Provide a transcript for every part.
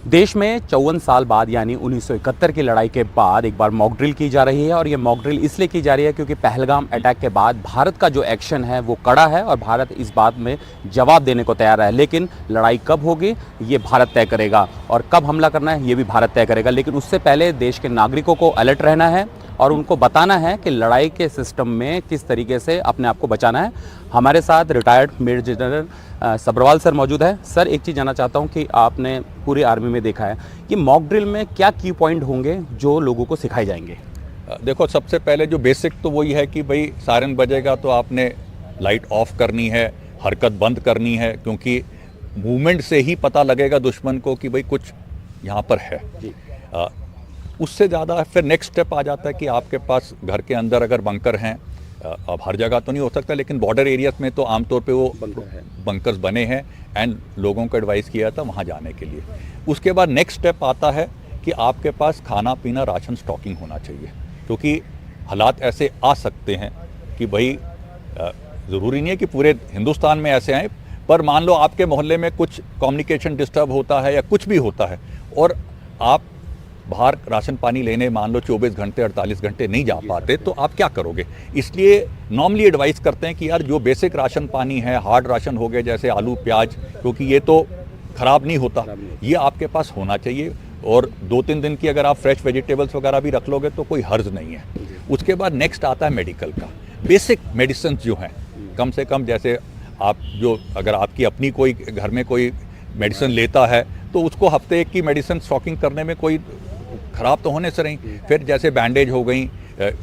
देश में 54 साल बाद यानी 1971 की लड़ाई के बाद एक बार मॉक ड्रिल की जा रही है और ये मॉक ड्रिल इसलिए की जा रही है क्योंकि पहलगाम अटैक के बाद भारत का जो एक्शन है वो कड़ा है और भारत इस बात में जवाब देने को तैयार है। लेकिन लड़ाई कब होगी ये भारत तय करेगा और कब हमला करना है ये भी भारत तय करेगा। लेकिन उससे पहले देश के नागरिकों को अलर्ट रहना है और उनको बताना है कि लड़ाई के सिस्टम में किस तरीके से अपने आप को बचाना है। हमारे साथ retired major general Sabharwal sir मौजूद है। सर, एक चीज़ जानना चाहता हूं कि आपने पूरी आर्मी में देखा है कि मॉक ड्रिल में क्या की पॉइंट होंगे जो लोगों को सिखाए जाएंगे? देखो, सबसे पहले जो बेसिक तो वही है कि भाई सायरन बजेगा तो आपने लाइट ऑफ करनी है, हरकत बंद करनी है, क्योंकि मूवमेंट से ही पता लगेगा दुश्मन को कि भाई कुछ यहाँ पर है। उससे ज़्यादा फिर नेक्स्ट स्टेप आ जाता है कि आपके पास घर के अंदर अगर बंकर हैं, अब हर जगह तो नहीं हो सकता लेकिन बॉर्डर एरियाज में तो आमतौर पे वो बंकर्स बने हैं एंड लोगों को एडवाइस किया था वहाँ जाने के लिए। उसके बाद नेक्स्ट स्टेप आता है कि आपके पास खाना पीना राशन स्टॉकिंग होना चाहिए, क्योंकि हालात ऐसे आ सकते हैं कि भाई ज़रूरी नहीं है कि पूरे हिंदुस्तान में ऐसे आए, पर मान लो आपके मोहल्ले में कुछ कम्युनिकेशन डिस्टर्ब होता है या कुछ भी होता है और आप बाहर राशन पानी लेने मान लो 24 घंटे 48 घंटे नहीं जा पाते, तो आप क्या करोगे। इसलिए नॉर्मली एडवाइस करते हैं कि यार जो बेसिक राशन पानी है, हार्ड राशन हो गए जैसे आलू प्याज, क्योंकि ये तो ख़राब नहीं होता, ये आपके पास होना चाहिए। और 2-3 दिन की अगर आप फ्रेश वेजिटेबल्स वगैरह भी रख लोगे तो कोई हर्ज नहीं है। उसके बाद नेक्स्ट आता है मेडिकल का। बेसिक मेडिसिन जो हैं कम से कम, जैसे आप जो अगर आपकी अपनी कोई घर में कोई मेडिसिन लेता है तो उसको हफ्ते एक की मेडिसिन स्टॉकिंग करने में कोई ख़राब तो होने से नहीं। फिर जैसे बैंडेज हो गई,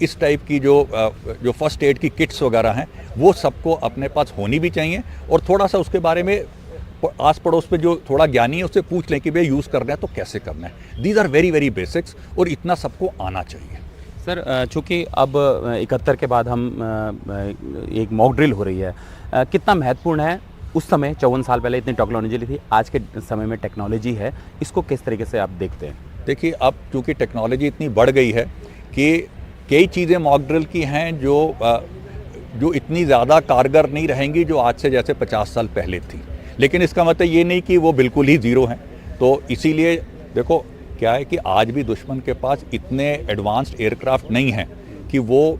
इस टाइप की जो फर्स्ट एड की किट्स वगैरह हैं वो सबको अपने पास होनी भी चाहिए। और थोड़ा सा उसके बारे में आस पड़ोस में जो थोड़ा ज्ञानी है उससे पूछ लें कि भाई यूज़ करना है तो कैसे करना है। These are very very basics और इतना सबको आना चाहिए। सर, चूँकि अब 71 के बाद हम एक मॉक ड्रिल हो रही है, कितना महत्वपूर्ण है? उस समय 54 साल पहले इतनी टेक्नोलॉजी थी, आज के समय में टेक्नोलॉजी है, इसको किस तरीके से आप देखते हैं? देखिए, अब चूँकि टेक्नोलॉजी इतनी बढ़ गई है कि कई चीज़ें मॉक ड्रिल की हैं जो इतनी ज़्यादा कारगर नहीं रहेंगी जो आज से जैसे 50 साल पहले थी। लेकिन इसका मतलब ये नहीं कि वो बिल्कुल ही ज़ीरो हैं। तो इसीलिए देखो क्या है कि आज भी दुश्मन के पास इतने एडवांस्ड एयरक्राफ्ट नहीं हैं कि वो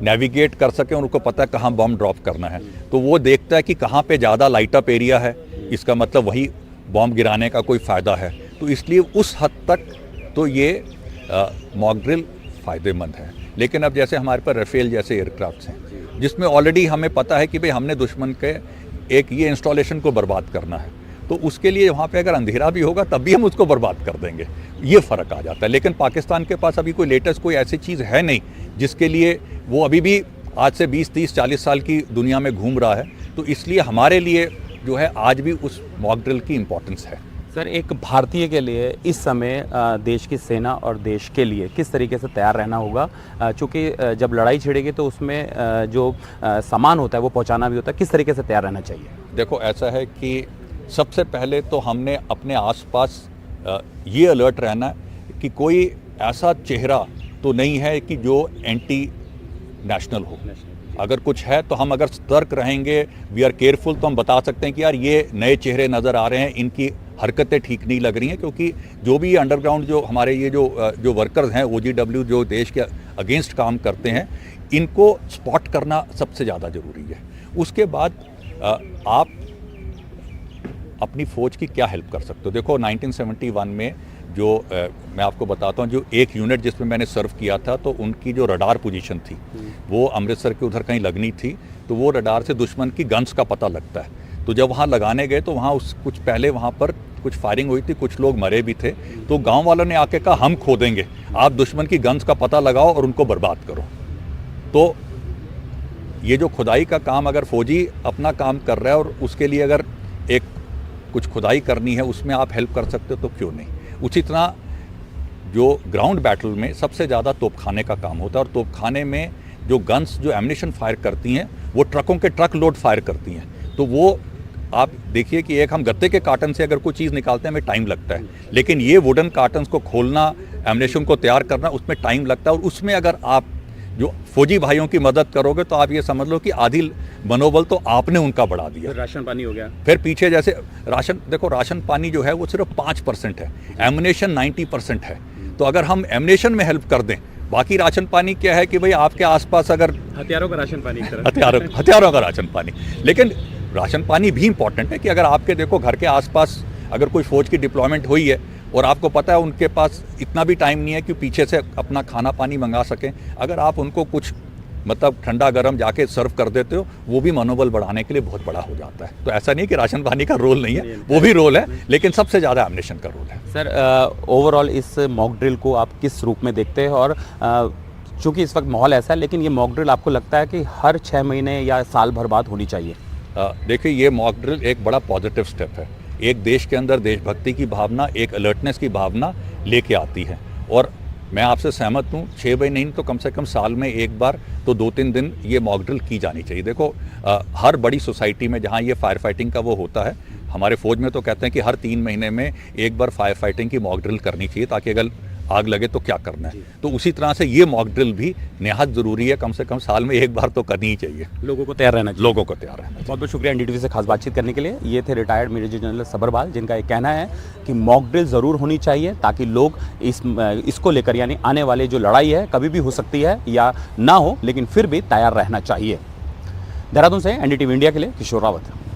नेविगेट कर सकें और उनको पता है कहाँ बम ड्रॉप करना है। तो वो देखता है कि कहाँ पे ज़्यादा लाइट अप एरिया है, इसका मतलब वही बम गिराने का कोई फ़ायदा है। तो इसलिए उस हद तक तो ये मॉक ड्रिल फ़ायदेमंद है। लेकिन अब जैसे हमारे पास राफेल जैसे एयरक्राफ्ट्स हैं जिसमें ऑलरेडी हमें पता है कि भाई हमने दुश्मन के एक ये इंस्टॉलेशन को बर्बाद करना है, तो उसके लिए वहाँ पे अगर अंधेरा भी होगा तब भी हम उसको बर्बाद कर देंगे। ये फ़र्क आ जाता है। लेकिन पाकिस्तान के पास अभी कोई लेटेस्ट कोई ऐसी चीज़ है नहीं जिसके लिए वो अभी भी आज से 20, 30, 40 साल की दुनिया में घूम रहा है। तो इसलिए हमारे लिए जो है आज भी उस मॉक ड्रिल की इम्पोर्टेंस है। सर, एक भारतीय के लिए इस समय देश की सेना और देश के लिए किस तरीके से तैयार रहना होगा? चूँकि जब लड़ाई छिड़ेगी तो उसमें जो सामान होता है वो पहुंचाना भी होता है, किस तरीके से तैयार रहना चाहिए? देखो, ऐसा है कि सबसे पहले तो हमने अपने आसपास ये अलर्ट रहना है कि कोई ऐसा चेहरा तो नहीं है कि जो एंटी नेशनल हो। अगर कुछ है तो हम अगर सतर्क रहेंगे, वी आर केयरफुल, तो हम बता सकते हैं कि यार ये नए चेहरे नज़र आ रहे हैं, इनकी हरकतें ठीक नहीं लग रही हैं। क्योंकि जो भी अंडरग्राउंड जो हमारे ये जो वर्कर्स हैं, OGW, जो देश के अगेंस्ट काम करते हैं, इनको स्पॉट करना सबसे ज़्यादा ज़रूरी है। उसके बाद आप अपनी फ़ौज की क्या हेल्प कर सकते हो। देखो 1971 में जो मैं आपको बताता हूँ, जो एक यूनिट जिसमें मैंने सर्व किया था, तो उनकी जो रडार पोजीशन थी वो अमृतसर के उधर कहीं लगनी थी। तो वो रडार से दुश्मन की गन्स का पता लगता है। तो जब वहाँ लगाने गए तो वहाँ कुछ पहले वहाँ पर कुछ फायरिंग हुई थी, कुछ लोग मरे भी थे। तो गांव वालों ने आके कहा हम खोदेंगे, आप दुश्मन की गन्स का पता लगाओ और उनको बर्बाद करो। तो ये जो खुदाई का काम अगर फौजी अपना काम कर रहा है और उसके लिए अगर एक कुछ खुदाई करनी है उसमें आप हेल्प कर सकते हो तो क्यों नहीं। उसी तरह जो ग्राउंड बैटल में सबसे ज़्यादा तोपखाने का काम होता है, और तोपखाने में जो गन्स जो एमिनेशन फायर करती हैं वो ट्रकों के ट्रक लोड फायर करती हैं। तो वो आप देखिए कि एक हम गत्ते के कार्टन से अगर कोई चीज़ निकालते हैं हमें टाइम लगता है, लेकिन ये वुडन कार्टन्स को खोलना, एमिनेशन को तैयार करना, उसमें टाइम लगता है। और उसमें अगर आप जो फौजी भाइयों की मदद करोगे तो आप ये समझ लो कि आधी मनोबल तो आपने उनका बढ़ा दिया। फिर राशन पानी हो गया। फिर पीछे जैसे राशन, देखो राशन पानी जो है वो सिर्फ 5% है, एमुनेशन 90% है। तो अगर हम एमुनेशन में हेल्प कर दें, बाकी राशन पानी क्या है कि भाई आपके आसपास अगर हथियारों का राशन पानी हथियारों का राशन पानी, लेकिन राशन पानी भी इंपॉर्टेंट है कि अगर आपके देखो घर के आसपास अगर कोई फौज की डिप्लॉयमेंट हुई है और आपको पता है उनके पास इतना भी टाइम नहीं है कि पीछे से अपना खाना पानी मंगा सकें, अगर आप उनको कुछ मतलब ठंडा गर्म जाके सर्व कर देते हो, वो भी मनोबल बढ़ाने के लिए बहुत बड़ा हो जाता है। तो ऐसा नहीं कि राशन पानी का रोल नहीं है, वो भी रोल है, लेकिन सबसे ज़्यादा एमुनेशन का रोल है। सर, ओवरऑल इस मॉक ड्रिल को आप किस रूप में देखते हैं? और चूंकि इस वक्त माहौल ऐसा है, लेकिन ये मॉक ड्रिल आपको लगता है कि हर 6 महीने या साल भर बाद होनी चाहिए? देखिए, ये मॉक ड्रिल एक बड़ा पॉजिटिव स्टेप है। एक देश के अंदर देशभक्ति की भावना, एक अलर्टनेस की भावना लेके आती है। और मैं आपसे सहमत हूँ, 6 महीने नहीं तो कम से कम साल में एक बार तो 2-3 दिन ये मॉक ड्रिल की जानी चाहिए। देखो, हर बड़ी सोसाइटी में जहाँ ये फायर फाइटिंग का वो होता है, हमारे फौज में तो कहते हैं कि हर 3 महीने में एक बार फायर फाइटिंग की मॉक ड्रिल करनी चाहिए, ताकि अगर आग लगे तो क्या करना है। तो उसी तरह से ये मॉक ड्रिल भी निहायत ज़रूरी है, कम से कम साल में एक बार तो करनी ही चाहिए। लोगों को तैयार रहना चाहिए। लोगों को तैयार रहना चाहिए। बहुत बहुत शुक्रिया एनडीटीवी से खास बातचीत करने के लिए। ये थे रिटायर्ड मेजर जनरल सबरवाल, जिनका ये कहना है कि मॉक ड्रिल ज़रूर होनी चाहिए ताकि लोग इसको लेकर, यानी आने वाले जो लड़ाई है कभी भी हो सकती है या ना हो, लेकिन फिर भी तैयार रहना चाहिए। देहरादून से एनडीटीवी इंडिया के लिए किशोर रावत।